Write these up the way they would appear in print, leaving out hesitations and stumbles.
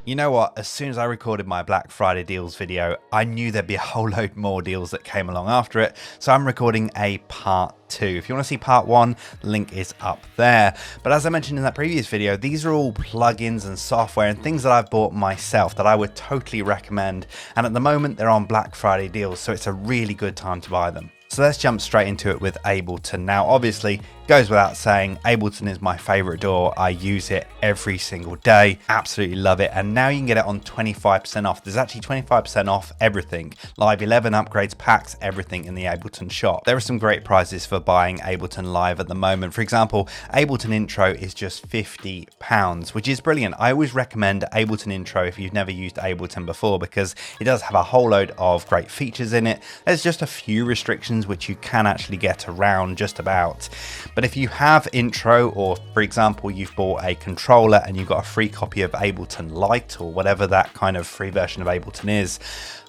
You know what, as soon as I recorded my Black Friday deals video, I knew there'd be a whole load more deals that came along after it, so I'm recording a part 2. If you want to see part 1, link is up there. But as I mentioned in that previous video, these are all plugins and software and things that I've bought myself that I would totally recommend, and at the moment they're on Black Friday deals, so it's a really good time to buy them. So let's jump straight into it with Ableton. Now obviously, goes without saying, Ableton is my favorite DAW. I use it every single day, absolutely love it. And now you can get it on 25% off. There's actually 25% off everything. Live 11 upgrades, packs, everything in the Ableton shop. There are some great prizes for buying Ableton Live at the moment. For example, Ableton Intro is just £50, which is brilliant. I always recommend Ableton Intro if you've never used Ableton before, because it does have a whole load of great features in it. There's just a few restrictions which you can actually get around just about. But if you have Intro, or for example, you've bought a controller and you've got a free copy of Ableton Lite or whatever that kind of free version of Ableton is,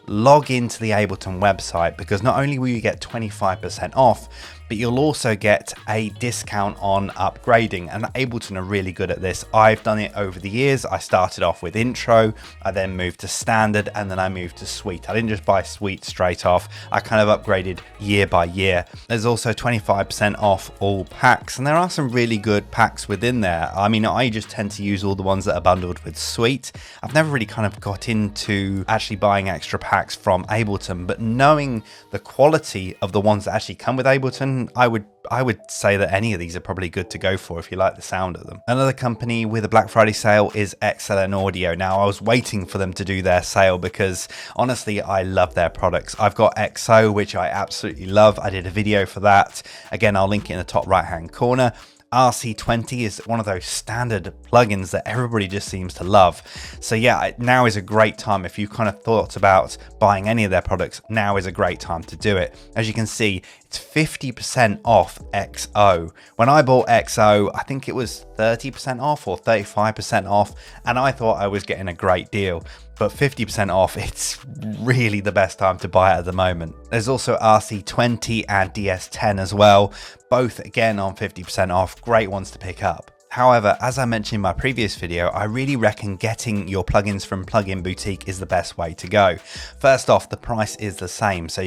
log into the Ableton website, because not only will you get 25% off, but you'll also get a discount on upgrading, and Ableton are really good at this. I've done it over the years. I started off with Intro, I then moved to Standard, and then I moved to Suite. I didn't just buy Suite straight off. I kind of upgraded year by year. There's also 25% off all packs, and there are some really good packs within there. I mean, I just tend to use all the ones that are bundled with Suite. I've never really kind of got into actually buying extra packs from Ableton, but knowing the quality of the ones that actually come with Ableton, I would say that any of these are probably good to go for if you like the sound of them. Another company with a Black Friday sale is XLN Audio. Now, I was waiting for them to do their sale because honestly, I love their products. I've got XO, which I absolutely love. I did a video for that. Again, I'll link it in the top right hand corner. RC-20 is one of those standard plugins that everybody just seems to love. So yeah, now is a great time. If you kind of thought about buying any of their products, now is a great time to do it. As you can see, it's 50% off XO. When I bought XO, I think it was 30% off or 35% off, and I thought I was getting a great deal. But 50% off, it's really the best time to buy it at the moment. There's also RC-20 and DS10 as well, both again on 50% off, great ones to pick up. However, as I mentioned in my previous video, I really reckon getting your plugins from Plugin Boutique is the best way to go. First off, the price is the same. So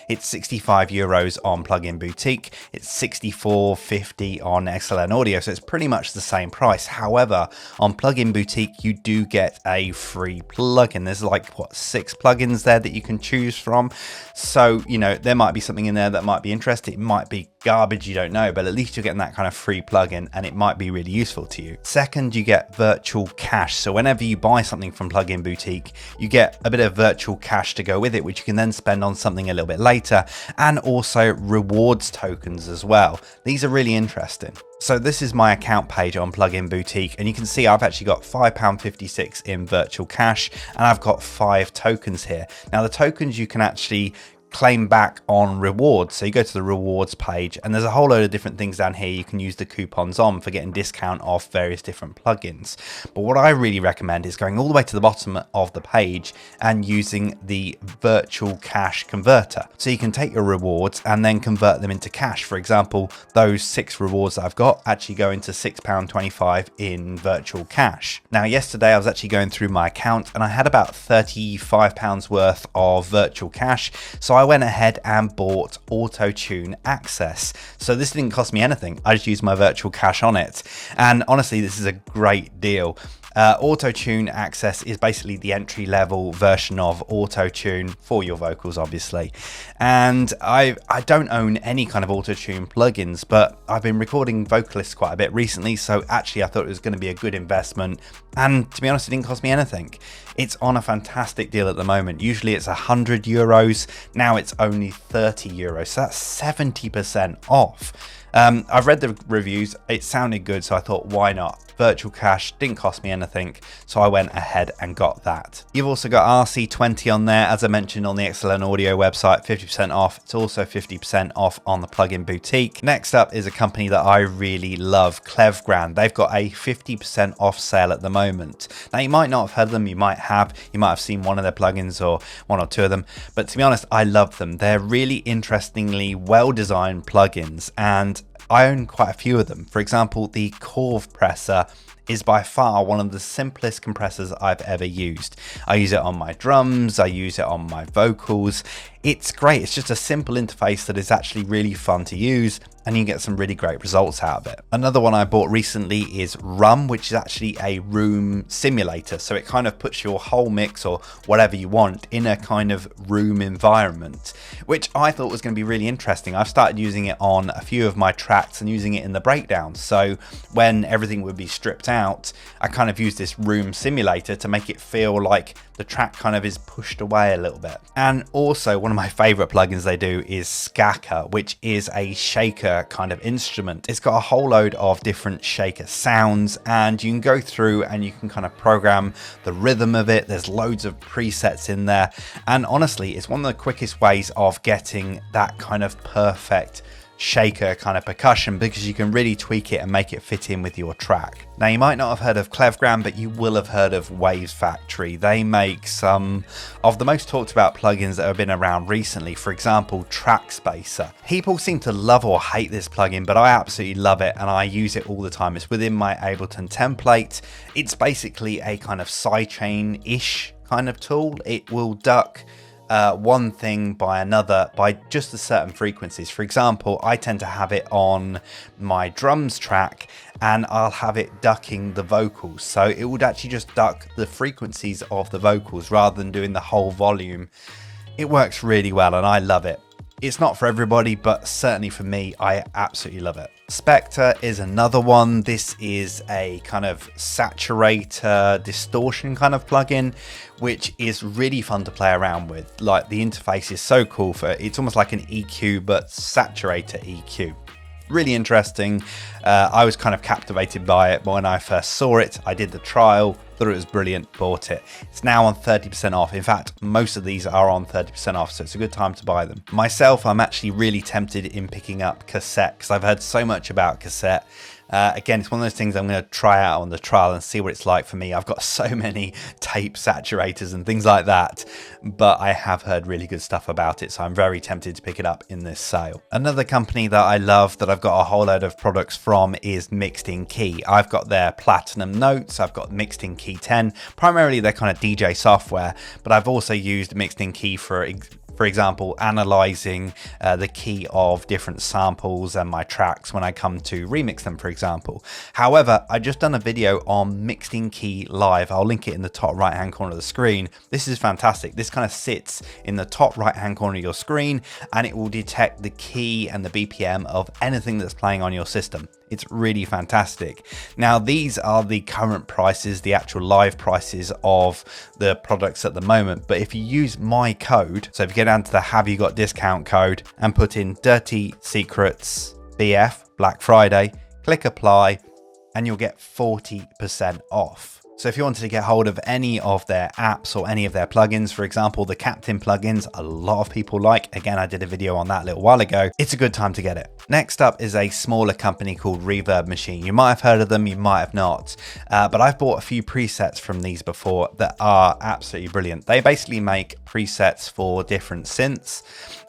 it's 65 euros on Plugin Boutique, it's 64.50 on XLN Audio, so it's pretty much the same price. However, on Plugin Boutique, you do get a free plugin. There's like, what, 6 plugins there that you can choose from. So, you know, there might be something in there that might be interesting. It might be garbage, you don't know, but at least you're getting that kind of free plugin, and it might be really useful to you. Second, you get virtual cash. So whenever you buy something from Plugin Boutique, you get a bit of virtual cash to go with it, which you can then spend on something a little bit later, and also rewards tokens as well. These are really interesting. So this is my account page on Plugin Boutique, and you can see I've actually got £5.56 in virtual cash, and I've got 5 tokens here. Now the tokens you can actually claim back on rewards. So you go to the rewards page, and there's a whole load of different things down here you can use the coupons on for getting discount off various different plugins. But what I really recommend is going all the way to the bottom of the page and using the virtual cash converter. So you can take your rewards and then convert them into cash. For example, those 6 rewards that I've got actually go into £6.25 in virtual cash. Now, yesterday I was actually going through my account and I had about £35 worth of virtual cash. So I went ahead and bought Auto Tune Access. So this didn't cost me anything. I just used my virtual cash on it. And honestly, this is a great deal. Auto Tune Access is basically the entry-level version of Auto Tune for your vocals, obviously. And I don't own any kind of Auto Tune plugins, but I've been recording vocalists quite a bit recently, so actually I thought it was going to be a good investment. And to be honest, it didn't cost me anything. It's on a fantastic deal at the moment. Usually it's 100 euros. Now it's only 30 euros. So that's 70% off. I've read the reviews. It sounded good, so I thought, why not? Virtual cash didn't cost me anything, so I went ahead and got that. You've also got RC-20 on there, as I mentioned on the XLN Audio website, 50% off. It's also 50% off on the Plugin Boutique. Next up is a company that I really love, Klevgrand. They've got a 50% off sale at the moment. Now, you might not have heard of them, you might have seen one of their plugins or 1 or 2 of them, but to be honest, I love them. They're really interestingly well-designed plugins, and I own quite a few of them. For example, the Chord Presser is by far one of the simplest compressors I've ever used. I use it on my drums, I use it on my vocals. It's great. It's just a simple interface that is actually really fun to use, and you get some really great results out of it. Another one I bought recently is Rum, which is actually a room simulator. So it kind of puts your whole mix or whatever you want in a kind of room environment, which I thought was going to be really interesting. I've started using it on a few of my tracks and using it in the breakdowns. So when everything would be stripped out, I kind of use this room simulator to make it feel like the track kind of is pushed away a little bit. And also one of my favorite plugins they do is Scaka, which is a shaker kind of instrument. It's got a whole load of different shaker sounds, and you can go through and you can kind of program the rhythm of it. There's loads of presets in there, and honestly it's one of the quickest ways of getting that kind of perfect shaker kind of percussion, because you can really tweak it and make it fit in with your track. Now, you might not have heard of Klevgrand, but you will have heard of Waves Factory. They make some of the most talked about plugins that have been around recently. For example, TrackSpacer. People seem to love or hate this plugin, but I absolutely love it and I use it all the time. It's within my Ableton template. It's basically a kind of sidechain-ish kind of tool. It will duck one thing by another by just a certain frequencies. For example, I tend to have it on my drums track and I'll have it ducking the vocals. So it would actually just duck the frequencies of the vocals rather than doing the whole volume. It works really well and I love it. It's not for everybody, but certainly for me, I absolutely love it. Spectre is another one. This is a kind of saturator distortion kind of plugin, which is really fun to play around with. Like, the interface is so cool for it. It's almost like an EQ, but saturator EQ. Really interesting. I was kind of captivated by it, but when I first saw it, I did the trial, thought it was brilliant, bought it. It's now on 30% off. In fact, most of these are on 30% off, so it's a good time to buy them. Myself, I'm actually really tempted in picking up cassette because I've heard so much about cassette. Again, it's one of those things I'm going to try out on the trial and see what it's like for me. I've got so many tape saturators and things like that, but I have heard really good stuff about it, so I'm very tempted to pick it up in this sale. Another company that I love that I've got a whole load of products from is Mixed In Key. I've got their Platinum Notes, I've got Mixed In Key 10, primarily their kind of DJ software, but I've also used Mixed In Key for example, analyzing the key of different samples and my tracks when I come to remix them, for example. However, I just done a video on Mixed In Key Live. I'll link it in the top right hand corner of the screen. This is fantastic. This kind of sits in the top right hand corner of your screen and it will detect the key and the BPM of anything that's playing on your system. It's really fantastic. Now, these are the current prices, the actual live prices of the products at the moment. But if you use my code, so if you get down to the Have You Got discount code and put in DirtySecretzBF Black Friday, click apply, and you'll get 40% off. So if you wanted to get hold of any of their apps or any of their plugins, for example, the Captain plugins, a lot of people like. Again, I did a video on that a little while ago. It's a good time to get it. Next up is a smaller company called Reverb Machine. You might have heard of them, you might have not, but I've bought a few presets from these before that are absolutely brilliant. They basically make presets for different synths,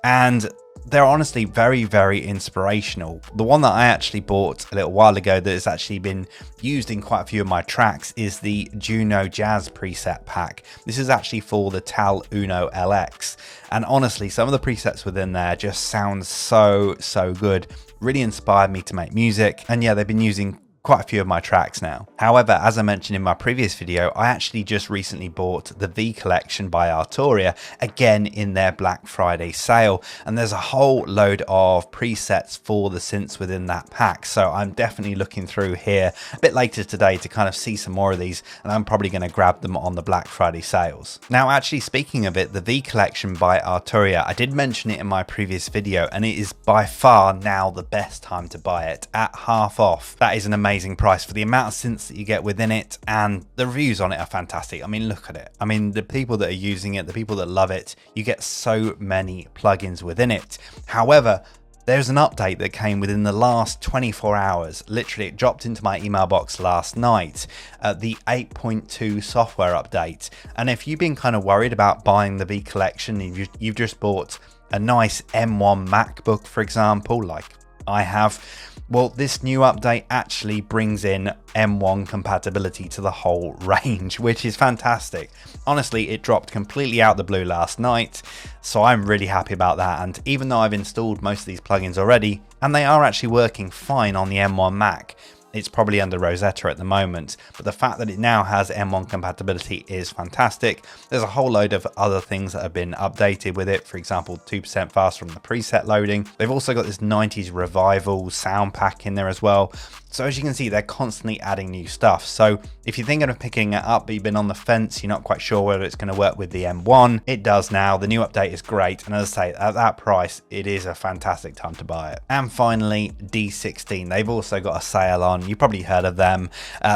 and they're honestly very, very inspirational. The one that I actually bought a little while ago that has actually been used in quite a few of my tracks is the Juno Jazz preset pack. This is actually for the Tal Uno LX. And honestly, some of the presets within there just sound so good. Really inspired me to make music. And yeah, they've been using quite a few of my tracks now. However, as I mentioned in my previous video, I actually just recently bought the V Collection by Arturia, again in their Black Friday sale, and there's a whole load of presets for the synths within that pack, so I'm definitely looking through here a bit later today to kind of see some more of these, and I'm probably going to grab them on the Black Friday sales. Now, actually, speaking of it, the V Collection by Arturia, I did mention it in my previous video, and it is by far now the best time to buy it at half off. That is an amazing price for the amount of synths that you get within it, and the reviews on it are fantastic. I mean, look at it. I mean, the people that are using it, the people that love it, you get so many plugins within it. However, there's an update that came within the last 24 hours. Literally, it dropped into my email box last night, the 8.2 software update. And if you've been kind of worried about buying the V Collection, you've just bought a nice M1 MacBook, for example, like I have. Well, this new update actually brings in M1 compatibility to the whole range, which is fantastic. Honestly, it dropped completely out the blue last night, so I'm really happy about that. And even though I've installed most of these plugins already, and they are actually working fine on the M1 Mac, it's probably under Rosetta at the moment, but the fact that it now has M1 compatibility is fantastic. There's a whole load of other things that have been updated with it. For example, 2% faster on the preset loading. They've also got this 90s revival sound pack in there as well. So as you can see, they're constantly adding new stuff. So if you're thinking of picking it up, but you've been on the fence, you're not quite sure whether it's going to work with the M1, it does now. The new update is great. And as I say, at that price, it is a fantastic time to buy it. And finally, D16. They've also got a sale on. You've probably heard of them.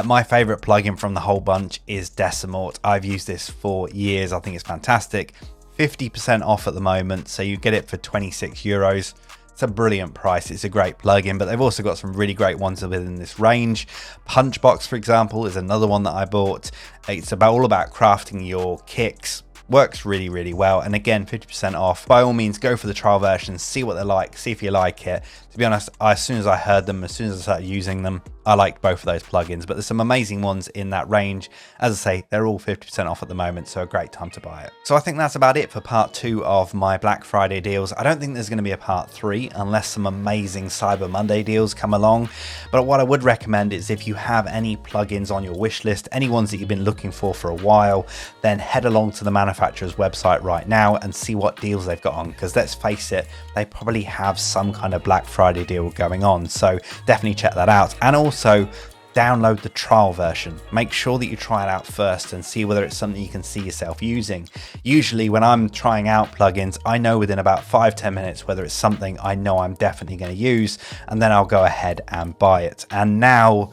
My favorite plugin from the whole bunch is Decimort. I've used this for years. I think it's fantastic. 50% off at the moment. So you get it for 26 euros. It's a brilliant price. It's a great plugin, but they've also got some really great ones within this range. Punchbox, for example, is another one that I bought. It's all about crafting your kicks. Works really, really well. And again, 50% off. By all means, go for the trial version, see what they're like, see if you like it. To be honest, as soon as I heard them, as soon as I started using them, I liked both of those plugins, but there's some amazing ones in that range. As I say, they're all 50% off at the moment, so a great time to buy it. So I think that's about it for part 2 of my Black Friday deals. I don't think there's going to be a part 3 unless some amazing Cyber Monday deals come along. But what I would recommend is if you have any plugins on your wish list, any ones that you've been looking for a while, then head along to the manufacturer's website right now and see what deals they've got on, because let's face it, they probably have some kind of Black Friday deal going on. So definitely check that out. And also download the trial version. Make sure that you try it out first and see whether it's something you can see yourself using. Usually when I'm trying out plugins, I know within about 5-10 minutes whether it's something I know I'm definitely going to use, and then I'll go ahead and buy it. And now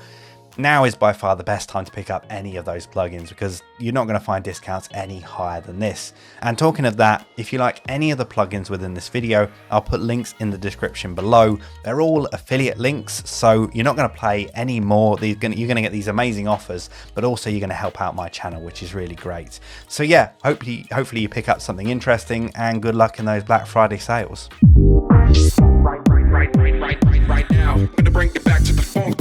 is by far the best time to pick up any of those plugins, because you're not going to find discounts any higher than this. And talking of that, if you like any of the plugins within this video, I'll put links in the description below. They're all affiliate links, so you're not going to pay any more. You're going to get these amazing offers, but also you're going to help out my channel, which is really great. So yeah, hopefully you pick up something interesting, and good luck in those Black Friday sales. Right now, I'm gonna bring it back to the funk.